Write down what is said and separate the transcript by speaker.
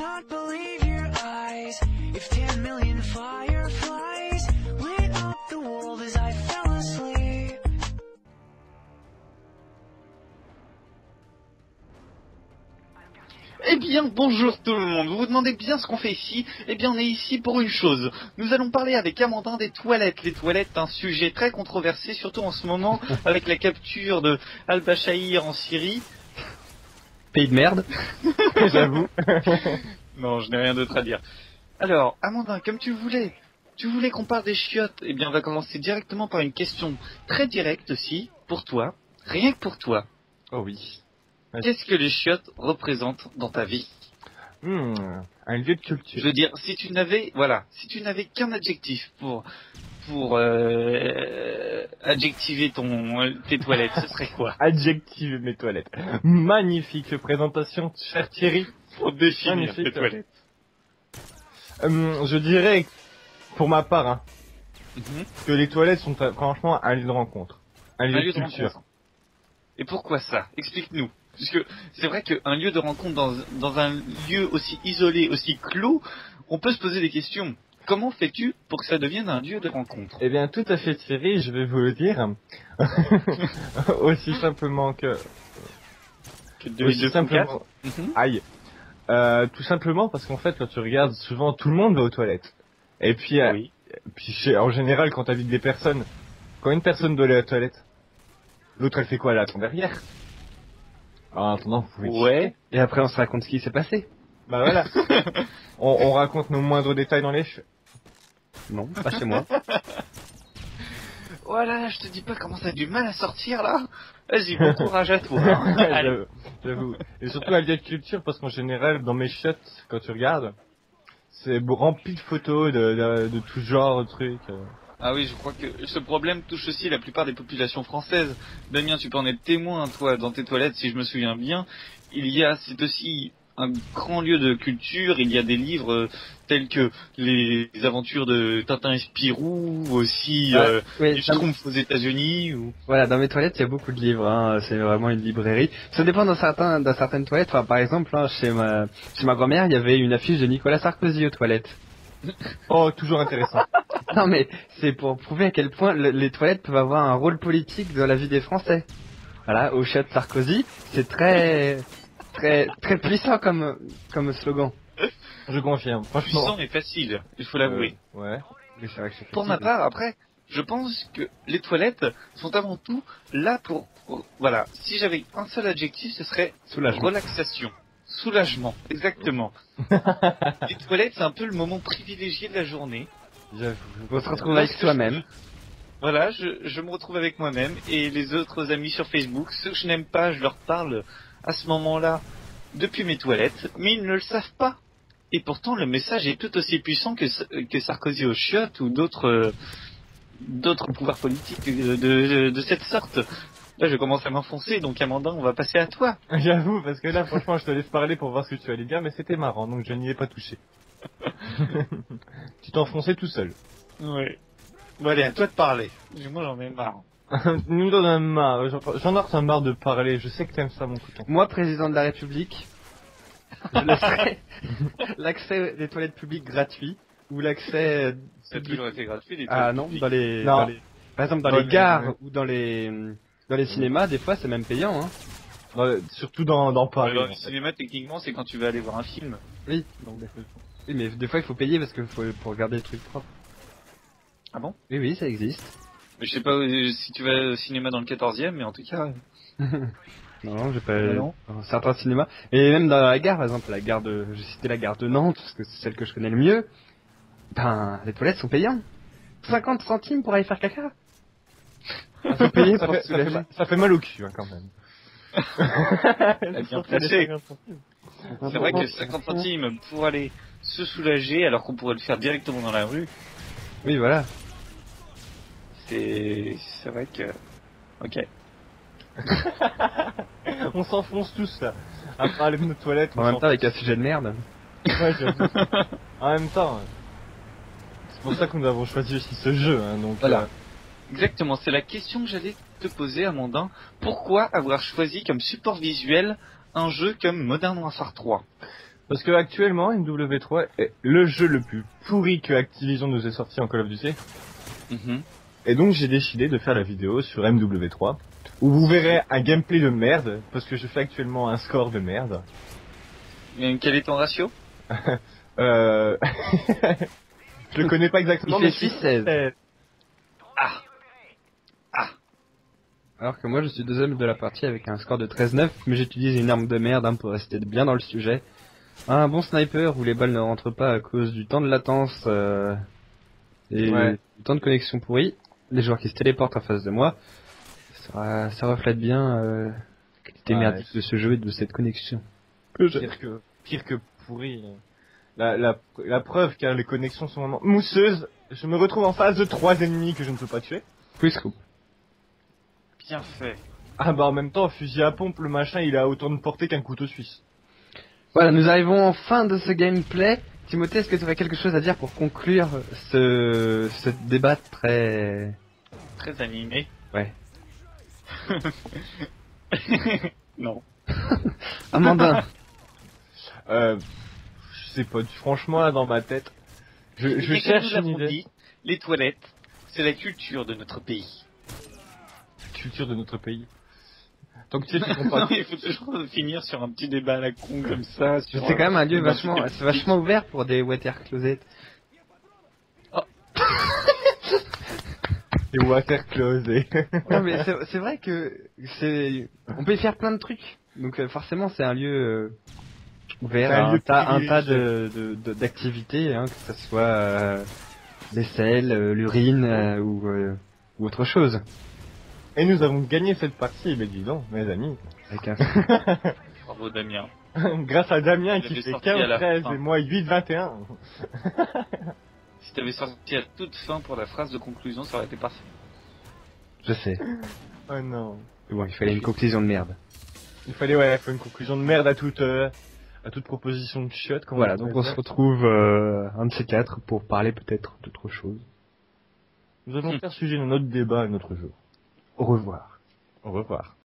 Speaker 1: not believe your eyes. If 10 million fireflies lit up the world as I fell asleep.
Speaker 2: Eh bien, bonjour tout le monde. Vous vous demandez bien ce qu'on fait ici? Eh bien, on est ici pour une chose. Nous allons parler avec Amandin des toilettes. Les toilettes, un sujet très controversé, surtout en ce moment, avec la capture de Al-Bashir en Syrie.
Speaker 3: Pays de merde, j'avoue.
Speaker 2: Non, je n'ai rien d'autre à dire. Alors, Amandin, comme tu voulais qu'on parle des chiottes. Eh bien, on va commencer directement par une question très directe aussi, pour toi, rien que pour toi.
Speaker 3: Oh oui.
Speaker 2: Qu'est-ce que les chiottes représentent dans ta vie?
Speaker 3: Un lieu de culture.
Speaker 2: Je veux dire, si tu n'avais qu'un adjectif pour adjectiver tes toilettes, ce serait quoi?
Speaker 3: Adjective mes toilettes. Magnifique présentation, cher Thierry.
Speaker 2: Pour définir
Speaker 3: Magnifique.
Speaker 2: tes toilettes.
Speaker 3: Je dirais, pour ma part, que les toilettes sont franchement un lieu de rencontre. Un lieu de culture.
Speaker 2: rencontre. Et pourquoi ça? Explique-nous. Parce que c'est vrai qu'un lieu de rencontre dans un lieu aussi isolé, aussi clos, on peut se poser des questions. Comment fais-tu pour que ça devienne un lieu de rencontre?
Speaker 3: Eh bien, tout à fait Thierry, je vais vous le dire. Aussi simplement que... Aussi simplement... Aïe. Tout simplement parce qu'en fait, quand tu regardes, souvent tout le monde va aux toilettes. Et puis,
Speaker 2: Oui.
Speaker 3: En général, quand t'invites des personnes, quand une personne doit aller à la toilette, l'autre elle fait quoi? Elle attend derrière. Alors, en attendant, vous pouvez...
Speaker 2: Ouais.
Speaker 3: Et après, on se raconte ce qui s'est passé. Bah voilà. on raconte nos moindres détails dans les cheveux. Non, pas chez moi.
Speaker 2: Voilà, je te dis pas comment ça a du mal à sortir là. Vas-y, bon courage à toi. Hein. Allez.
Speaker 3: J'avoue. Et surtout un lieu de culture, parce qu'en général, dans mes chiottes, quand tu regardes, c'est rempli de photos de tout genre de trucs.
Speaker 2: Ah oui, je crois que ce problème touche aussi la plupart des populations françaises. Damien, tu peux en être témoin, toi, dans tes toilettes, si je me souviens bien. C'est aussi un grand lieu de culture. Il y a des livres tels que les aventures de Tintin et Spirou, aussi les Schtroumpfs aux États-Unis.
Speaker 4: Voilà, dans mes toilettes, il y a beaucoup de livres. C'est vraiment une librairie. Ça dépend dans certaines toilettes. Enfin, par exemple, chez ma grand-mère, il y avait une affiche de Nicolas Sarkozy aux toilettes.
Speaker 3: Oh, toujours intéressant.
Speaker 4: Non, mais c'est pour prouver à quel point les toilettes peuvent avoir un rôle politique dans la vie des Français. Voilà, au chat de Sarkozy, c'est très puissant comme slogan.
Speaker 3: Je confirme, franchement.
Speaker 2: Puissant et facile, il faut l'avouer.
Speaker 3: Ouais. Mais c'est vrai que c'est
Speaker 2: pour ma part, après, je pense que les toilettes sont avant tout là pour voilà. Si j'avais un seul adjectif, ce serait relaxation. Soulagement, exactement. Les toilettes, c'est un peu le moment privilégié de la journée.
Speaker 4: On se retrouve avec soi-même.
Speaker 2: Voilà, je me retrouve avec moi-même et les autres amis sur Facebook. Ceux que je n'aime pas, je leur parle à ce moment-là depuis mes toilettes, mais ils ne le savent pas. Et pourtant, le message est tout aussi puissant que Sarkozy aux chiottes ou d'autres pouvoirs politiques de cette sorte. Là, je commence à m'enfoncer, donc Amandin, on va passer à toi.
Speaker 3: J'avoue, parce que là, franchement, je te laisse parler pour voir ce que tu allais dire, mais c'était marrant, donc je n'y ai pas touché. Tu t'enfonçais tout seul.
Speaker 2: Ouais. Bon, allez, à toi de parler. Moi, j'en ai marre.
Speaker 3: Nous en avons marre. J'en ai marre de parler. Je sais que t'aimes ça, mon coton.
Speaker 4: Moi, président de la République, je laisserai l'accès des toilettes publiques gratuit ou l'accès.
Speaker 2: Ça a toujours été gratuit, les toilettes.
Speaker 4: Ah non,
Speaker 2: publiques.
Speaker 4: par exemple, dans les gares ou dans les cinémas, des fois, c'est même payant, hein.
Speaker 3: Surtout dans Paris.
Speaker 2: Dans le cinéma, techniquement, c'est quand tu vas aller voir un film.
Speaker 4: Oui. Oui, mais des fois, il faut payer parce que pour regarder le truc propre.
Speaker 2: Ah bon?
Speaker 4: Oui, ça existe.
Speaker 2: Mais je sais pas si tu vas au cinéma dans le 14e, mais en tout cas...
Speaker 4: Non, j'ai pas... Dans certains cinémas. Et même dans la gare, par exemple, j'ai cité la gare de Nantes, parce que c'est celle que je connais le mieux. Ben, les toilettes sont payantes. 50 centimes pour aller faire caca. Faut payer pour se soulager.
Speaker 3: Ça fait mal au cul, hein, quand même.
Speaker 2: Bien placé. C'est vrai que 50 centimes pour aller se soulager, alors qu'on pourrait le faire directement dans la rue.
Speaker 4: Oui, voilà.
Speaker 2: C'est vrai que... Ok.
Speaker 3: On s'enfonce tous, là. À parler de nos toilettes.
Speaker 4: En même temps, avec un sujet de merde.
Speaker 3: Ouais, j'avoue. En même temps, c'est pour ça que nous avons choisi aussi ce jeu, hein, donc...
Speaker 2: Voilà. Exactement, c'est la question que j'allais te poser, Amandin. Pourquoi avoir choisi comme support visuel un jeu comme Modern Warfare 3?
Speaker 3: Parce que actuellement, MW3 est le jeu le plus pourri que Activision nous ait sorti en Call of Duty. Et donc j'ai décidé de faire la vidéo sur MW3, où vous verrez un gameplay de merde, parce que je fais actuellement un score de merde.
Speaker 2: Et quel est ton ratio?
Speaker 3: Je le connais pas exactement,
Speaker 4: Il fait 6-16.
Speaker 2: Ah.
Speaker 4: Alors que moi je suis deuxième de la partie avec un score de 13-9, mais j'utilise une arme de merde hein, pour rester bien dans le sujet. Un bon sniper où les balles ne rentrent pas à cause du temps de latence et du temps de connexion pourri. Les joueurs qui se téléportent en face de moi, ça reflète bien la qualité merdique de ce jeu et de cette connexion.
Speaker 3: Pire que pourri. La preuve car les connexions sont vraiment mousseuses, je me retrouve en face de 3 ennemis que je ne peux pas tuer.
Speaker 4: Quickscope.
Speaker 2: Bien fait.
Speaker 3: Ah bah en même temps, fusil à pompe, le machin il a autant de portée qu'un couteau suisse.
Speaker 4: Voilà, nous arrivons en fin de ce gameplay. Timothée, est-ce que tu aurais quelque chose à dire pour conclure ce débat très
Speaker 2: animé?
Speaker 4: Ouais.
Speaker 2: Non.
Speaker 4: Amandin.
Speaker 3: Je sais pas, franchement là dans ma tête, je cherche une idée.
Speaker 2: Les toilettes, c'est la culture de notre pays.
Speaker 3: Culture de notre pays. Donc tu sais, tu comprends.
Speaker 2: Non, il faut toujours finir sur un petit débat à la con comme ça.
Speaker 4: C'est quand même un lieu vachement ouvert pour des water closets.
Speaker 2: Oh.
Speaker 3: Les water closets.
Speaker 4: Non mais c'est vrai que on peut y faire plein de trucs. Donc forcément c'est un lieu ouvert, un tas d'activités, hein, que ce soit l'aisselle, l'urine ou autre chose.
Speaker 3: Et nous avons gagné cette partie, mais dis donc, mes amis.
Speaker 4: Avec un...
Speaker 2: Bravo Damien.
Speaker 3: Grâce à Damien qui fait 15-13 et moi 8-21.
Speaker 2: Si t'avais sorti à toute fin pour la phrase de conclusion, ça aurait été parfait.
Speaker 4: Je sais.
Speaker 3: Oh non.
Speaker 4: Mais bon, il fallait une conclusion de merde.
Speaker 3: Il fallait une conclusion de merde à toute proposition de chiotte.
Speaker 4: Voilà, donc on se retrouve un de ces quatre pour parler peut-être d'autre chose.
Speaker 3: Nous allons faire sujet de notre débat un autre jour.
Speaker 4: Au revoir.
Speaker 3: Au revoir.